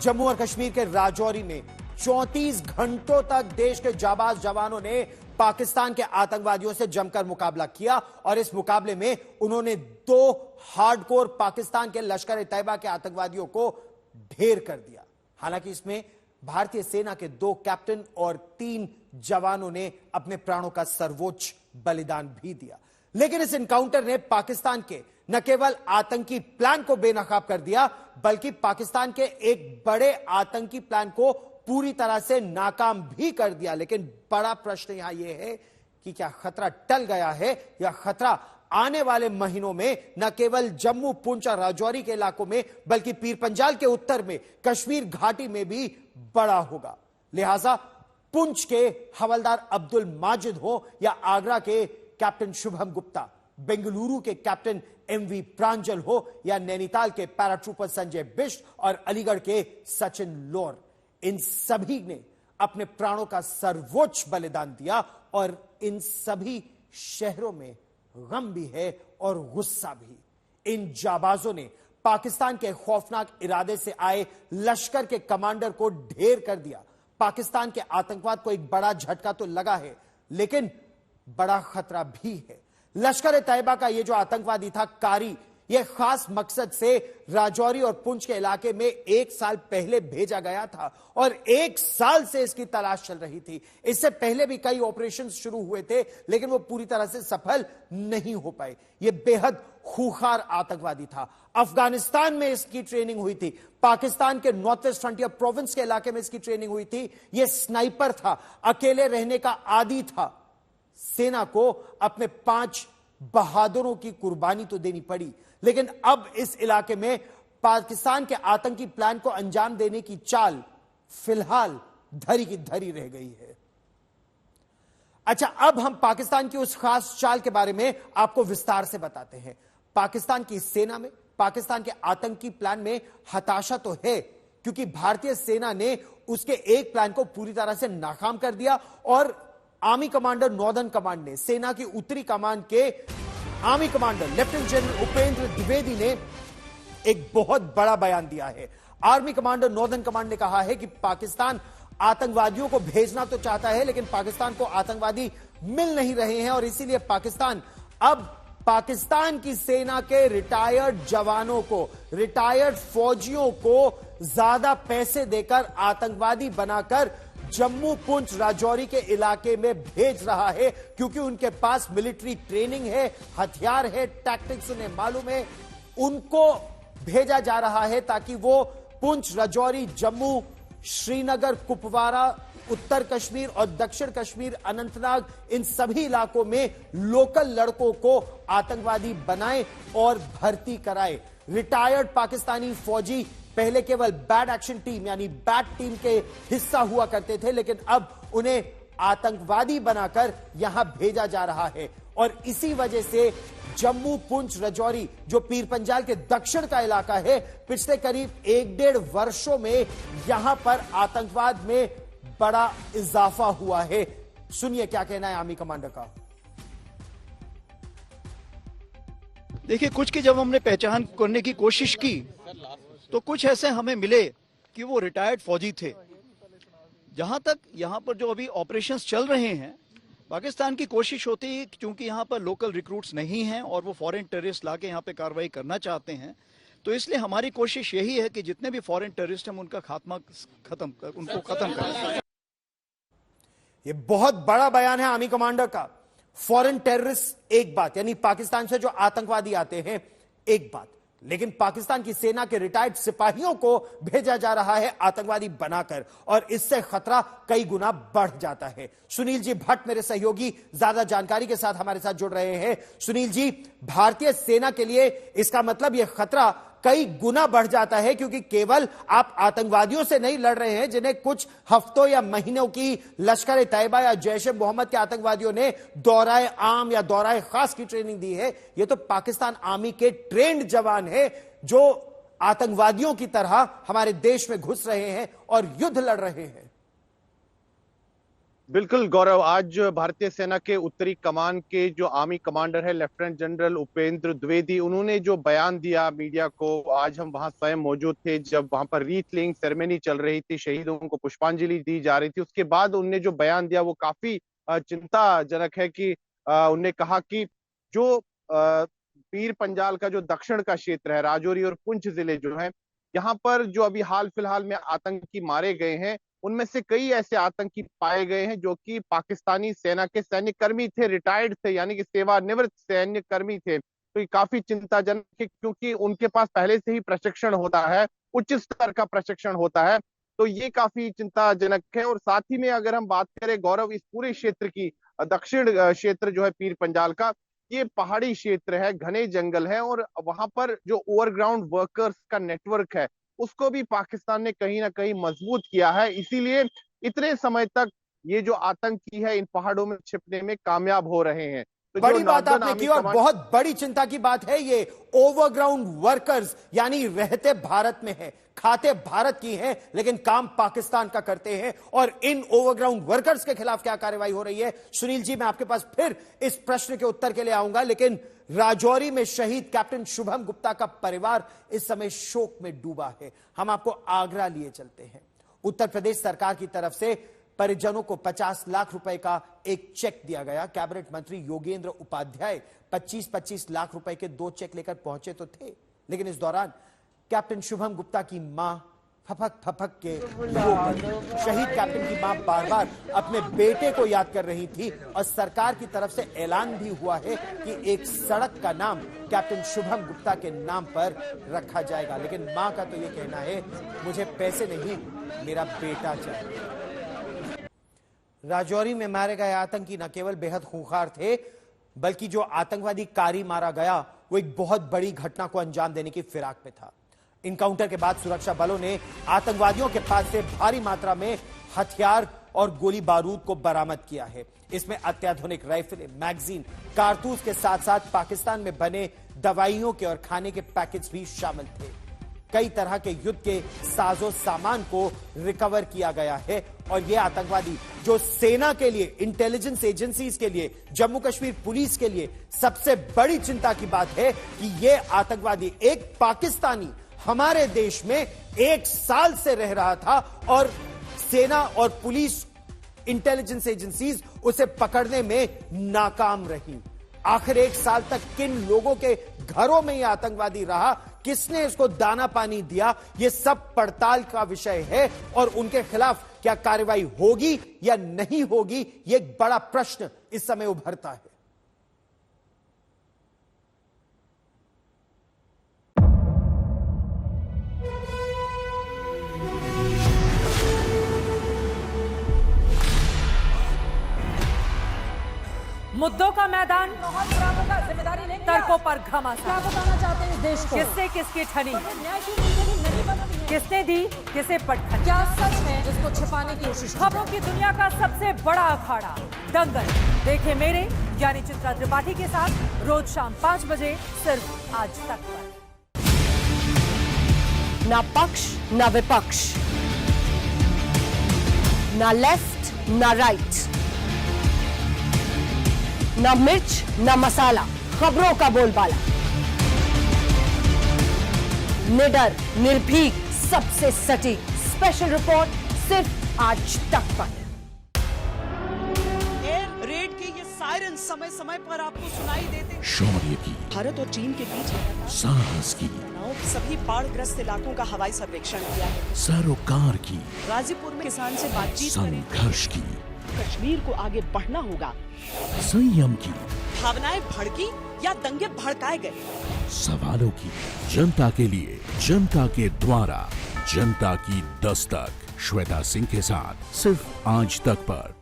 जम्मू और कश्मीर के राजौरी में 34 घंटों तक देश के जाबाज जवानों ने पाकिस्तान के आतंकवादियों से जमकर मुकाबला किया और इस मुकाबले में उन्होंने 2 हार्डकोर पाकिस्तान के लश्कर ए तैयबा के आतंकवादियों को ढेर कर दिया। हालांकि इसमें भारतीय सेना के 2 कैप्टन और 3 जवानों ने अपने प्राणों का सर्वोच्च बलिदान भी दिया। लेकिन इस एनकाउंटर ने पाकिस्तान के न केवल आतंकी प्लान को बेनकाब कर दिया, बल्कि पाकिस्तान के एक बड़े आतंकी प्लान को पूरी तरह से नाकाम भी कर दिया। लेकिन बड़ा प्रश्न यहां यह है कि क्या खतरा टल गया है या खतरा आने वाले महीनों में न केवल जम्मू, पुंछ और राजौरी के इलाकों में, बल्कि पीर पंजाल के उत्तर में, कश्मीर घाटी में भी बड़ा होगा। लिहाजा पुंछ के हवलदार अब्दुल माजिद हो या आगरा के कैप्टन शुभम गुप्ता, बेंगलुरु के कैप्टन एमवी प्रांजल हो या नैनीताल के पैराट्रूपर संजय बिष्ट और अलीगढ़ के सचिन लोर, इन सभी ने अपने प्राणों का सर्वोच्च बलिदान दिया और इन सभी शहरों में गम भी है और गुस्सा भी। इन जाबाजों ने पाकिस्तान के खौफनाक इरादे से आए लश्कर के कमांडर को ढेर कर दिया। पाकिस्तान के आतंकवाद को एक बड़ा झटका तो लगा है, लेकिन बड़ा खतरा भी है। लश्कर ए तैयबा का यह जो आतंकवादी था कारी, यह खास मकसद से राजौरी और पुंछ के इलाके में 1 साल पहले भेजा गया था और 1 साल से इसकी तलाश चल रही थी। इससे पहले भी कई ऑपरेशन शुरू हुए थे, लेकिन वो पूरी तरह से सफल नहीं हो पाए। यह बेहद खूंखार आतंकवादी था। अफगानिस्तान में इसकी ट्रेनिंग हुई थी, पाकिस्तान के नॉर्थ वेस्ट फ्रंटियर प्रोविंस के इलाके में इसकी ट्रेनिंग हुई थी। यह स्नाइपर था, अकेले रहने का आदी था। सेना को अपने 5 बहादुरों की कुर्बानी तो देनी पड़ी, लेकिन अब इस इलाके में पाकिस्तान के आतंकी प्लान को अंजाम देने की चाल फिलहाल धरी की धरी रह गई है। अच्छा, अब हम पाकिस्तान की उस खास चाल के बारे में आपको विस्तार से बताते हैं। पाकिस्तान की सेना में, पाकिस्तान के आतंकी प्लान में हताशा तो है, क्योंकि भारतीय सेना ने उसके एक प्लान को पूरी तरह से नाकाम कर दिया और आर्मी कमांडर नॉर्दर्न कमांड ने, सेना की उत्तरी कमान के army commander lieutenant general Upendra Dwivedi ने एक बहुत बड़ा बयान दिया है। आर्मी कमांडर नॉर्दर्न कमांड ने कहा है कि पाकिस्तान आतंकवादियों को भेजना तो चाहता है, लेकिन पाकिस्तान को आतंकवादी मिल नहीं रहे हैं और इसीलिए पाकिस्तान अब पाकिस्तान की सेना के रिटायर्ड जवानों को, रिटायर्ड फौजियों को ज्यादा पैसे देकर आतंकवादी बनाकर जम्मू, पुंछ, राजौरी के इलाके में भेज रहा है, क्योंकि उनके पास मिलिट्री ट्रेनिंग है, हथियार है, टैक्टिक्स उन्हें मालूम है। उनको भेजा जा रहा है ताकि वो पुंछ, राजौरी, जम्मू, श्रीनगर, कुपवारा, उत्तर कश्मीर और दक्षिण कश्मीर, अनंतनाग, इन सभी इलाकों में लोकल लड़कों को आतंकवादी बनाए और भर्ती कराए। रिटायर्ड पाकिस्तानी फौजी पहले केवल बैड एक्शन टीम यानी बैट टीम के हिस्सा हुआ करते थे, लेकिन अब उन्हें आतंकवादी बनाकर यहां भेजा जा रहा है और इसी वजह से जम्मू, पुंछ, राजौरी जो पीर पंजाल के दक्षिण का इलाका है, पिछले करीब 1-1.5 वर्षों में यहां पर आतंकवाद में बड़ा इजाफा हुआ है। सुनिए क्या कहना है आर्मी कमांडर का। देखिए, कुछ की जब हमने पहचान करने की कोशिश की तो कुछ ऐसे हमें मिले कि वो रिटायर्ड फौजी थे। जहां तक यहां पर जो अभी ऑपरेशंस चल रहे हैं, पाकिस्तान की कोशिश होती है क्योंकि यहां पर लोकल रिक्रूट्स नहीं हैं और वो फॉरेन टेररिस्ट लाके यहां पे कार्रवाई करना चाहते हैं, तो इसलिए हमारी कोशिश यही है कि जितने भी फॉरेन टेररिस्ट हैं उनका उनको खत्म करें। ये बहुत बड़ा बयान है आर्मी कमांडर का। फॉरेन टेररिस्ट एक बात, यानी पाकिस्तान से जो आतंकवादी आते हैं एक बात, लेकिन पाकिस्तान की सेना के रिटायर्ड सिपाहियों को भेजा जा रहा है आतंकवादी बनाकर और इससे खतरा कई गुना बढ़ जाता है। सुनील जी भट्ट मेरे सहयोगी ज्यादा जानकारी के साथ हमारे साथ जुड़ रहे हैं। सुनील जी, भारतीय सेना के लिए इसका मतलब यह खतरा कई गुना बढ़ जाता है, क्योंकि केवल आप आतंकवादियों से नहीं लड़ रहे हैं जिन्हें कुछ हफ्तों या महीनों की लश्कर ए तैयबा या जैश मोहम्मद के आतंकवादियों ने दौराए आम या दौराए खास की ट्रेनिंग दी है। यह तो पाकिस्तान आर्मी के ट्रेंड जवान है जो आतंकवादियों की तरह हमारे देश में घुस रहे हैं और युद्ध लड़ रहे हैं। बिल्कुल गौरव, आज भारतीय सेना के उत्तरी कमान के जो आर्मी कमांडर है लेफ्टिनेंट जनरल उपेंद्र द्विवेदी, उन्होंने जो बयान दिया मीडिया को, आज हम वहां स्वयं मौजूद थे जब वहां पर रीथ लेइंग सेरेमनी चल रही थी, शहीदों को पुष्पांजलि दी जा रही थी। उसके बाद उनने जो बयान दिया वो काफी चिंताजनक है कि उनने कहा कि जो पीर पंजाल का जो दक्षिण का क्षेत्र है, राजौरी और पुंछ जिले जो है, यहाँ पर जो अभी हाल फिलहाल में आतंकी मारे गए हैं, उनमें से कई ऐसे आतंकी पाए गए हैं जो कि पाकिस्तानी सेना के सैन्य कर्मी थे, रिटायर्ड थे, यानी कि सेवानिवृत्त सैन्य कर्मी थे। तो ये काफी चिंताजनक है क्योंकि उनके पास पहले से ही प्रशिक्षण होता है, उच्च स्तर का प्रशिक्षण होता है। तो ये काफी चिंताजनक है। और साथ ही में अगर हम बात करें गौरव, इस पूरे क्षेत्र की, दक्षिण क्षेत्र जो है पीर पंजाल का, ये पहाड़ी क्षेत्र है, घने जंगल है, और वहां पर जो ओवरग्राउंड वर्कर्स का नेटवर्क है उसको भी पाकिस्तान ने कहीं ना कहीं मजबूत किया है। इसीलिए इतने समय तक ये जो आतंकी है इन पहाड़ों में छिपने में कामयाब हो रहे हैं। तो बड़ी बात आपने की और बहुत बड़ी चिंता की बात है ये। ओवरग्राउंड वर्कर्स यानी रहते भारत में है, खाते भारत की हैं, लेकिन काम पाकिस्तान का करते हैं। और इन ओवरग्राउंड वर्कर्स के खिलाफ क्या कार्रवाई हो रही है? सुनील जी, मैं आपके पास फिर इस प्रश्न के उत्तर के लिए आऊंगा, लेकिन राजौरी में शहीद कैप्टन शुभम गुप्ता का परिवार इस समय शोक में डूबा है। हम आपको आगरा लिए चलते हैं। उत्तर प्रदेश सरकार की तरफ से परिजनों को 50 लाख रुपए का एक चेक दिया गया। कैबिनेट मंत्री योगेंद्र उपाध्याय 25-25 लाख रुपए के 2 चेक लेकर पहुंचे तो थे, लेकिन इस दौरान कैप्टन शुभम गुप्ता की मां फपक के रो पड़ी। शहीद कैप्टन की मां बार बार अपने बेटे को याद कर रही थी और सरकार की तरफ से ऐलान भी हुआ है कि एक सड़क का नाम कैप्टन शुभम गुप्ता के नाम पर रखा जाएगा। लेकिन मां का तो यह कहना है, मुझे पैसे नहीं, मेरा बेटा चाहिए। राजौरी में मारे गए आतंकी न केवल बेहद खूंखार थे, बल्कि जो आतंकवादी कारी मारा गया वो एक बहुत बड़ी घटना को अंजाम देने की फिराक में था। इनकाउंटर के बाद सुरक्षा बलों ने आतंकवादियों के पास से भारी मात्रा में हथियार और गोली बारूद को बरामद किया है। इसमें अत्याधुनिक राइफल, मैगजीन, कारतूस के साथ साथ पाकिस्तान में बने दवाइयों के और खाने के पैकेट्स भी शामिल थे। कई तरह के युद्ध के साजो सामान को रिकवर किया गया है। और ये आतंकवादी जो सेना के लिए, इंटेलिजेंस एजेंसीज के लिए, जम्मू कश्मीर पुलिस के लिए सबसे बड़ी चिंता की बात है कि ये आतंकवादी, एक पाकिस्तानी हमारे देश में 1 साल से रह रहा था और सेना और पुलिस, इंटेलिजेंस एजेंसीज उसे पकड़ने में नाकाम रही। आखिर 1 साल तक किन लोगों के घरों में यह आतंकवादी रहा, किसने इसको दाना पानी दिया, यह सब पड़ताल का विषय है। और उनके खिलाफ क्या कार्रवाई होगी या नहीं होगी, यह एक बड़ा प्रश्न इस समय उभरता है। मुद्दों का मैदान, तर्कों पर घमासान। क्या बताना चाहते हैं इस देश को? किससे किसकी ठनी, न्याय की नीति नहीं बदलनी है। किसने दी किसे पटखनी। क्या सच है जिसको छिपाने की कोशिश की? खबरों की दुनिया का सबसे बड़ा अखाड़ा दंगल देखे मेरे यानी चित्रा त्रिपाठी के साथ रोज शाम 5 बजे सिर्फ आज तक पर। ना पक्ष ना विपक्ष, ना लेफ्ट ना राइट, ना मिर्च ना मसाला, खबरों का बोलबाला, निडर, निर्भीक, सबसे सटीक स्पेशल रिपोर्ट सिर्फ आज तक पर। एयर रेड के ये सायरन समय समय पर आपको सुनाई देते। शौर्य की, भारत और चीन के बीच साहस की, सभी बाढ़ग्रस्त इलाकों का हवाई सर्वेक्षण किया है। सरोकार की, गाजीपुर में किसान से बातचीत करें। संघर्ष की, कश्मीर को आगे बढ़ना होगा। संयम की, भावनाएं भड़की या दंगे भड़काए गए, सवालों की, जनता के लिए, जनता के द्वारा, जनता की दस्तक। श्वेता सिंह के साथ सिर्फ आज तक पर।